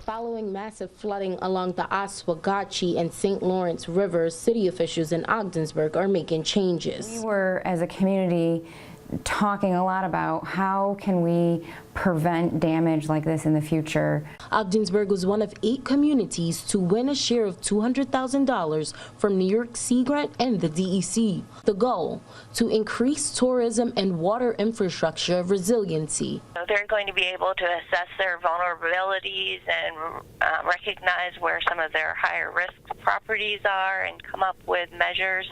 Following massive flooding along the Oswegatchie and St. Lawrence rivers, city officials in Ogdensburg are making changes. We were, as a community, talking a lot about how can we prevent damage like this in the future. Ogdensburg was one of 8 communities to win a share of $200,000 from New York Sea Grant and the DEC. The goal, to increase tourism and water infrastructure resiliency. They're going to be able to assess their vulnerabilities and recognize where some of their higher risk properties are and come up with measures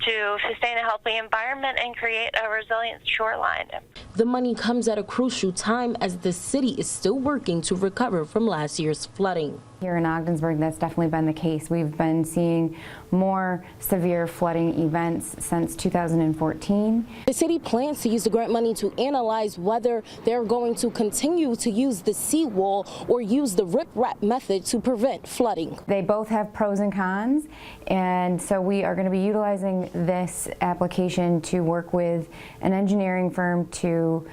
to sustain a healthy environment and create a resilient shoreline. The money comes at a crucial time as the city is still working to recover from last year's flooding. Here in Ogdensburg, that's definitely been the case. We've been seeing more severe flooding events since 2014. The city plans to use the grant money to analyze whether they're going to continue to use the seawall or use the rip-wrap method to prevent flooding. They both have pros and cons, and so we are going to be utilizing this application to work with an engineering firm to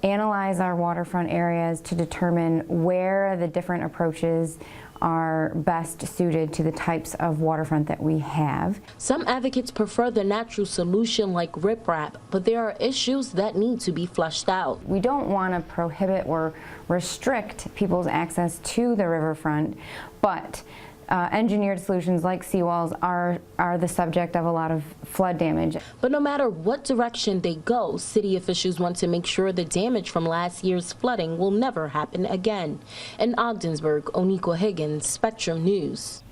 analyze our waterfront areas to determine where the different approaches are best suited to the types of waterfront that we have. Some advocates prefer the natural solution like riprap, but there are issues that need to be flushed out. We don't want to prohibit or restrict people's access to the riverfront, but engineered solutions like seawalls are the subject of a lot of flood damage. But no matter what direction they go, city officials want to make sure the damage from last year's flooding will never happen again. In Ogdensburg, Onequa Higgins, Spectrum News.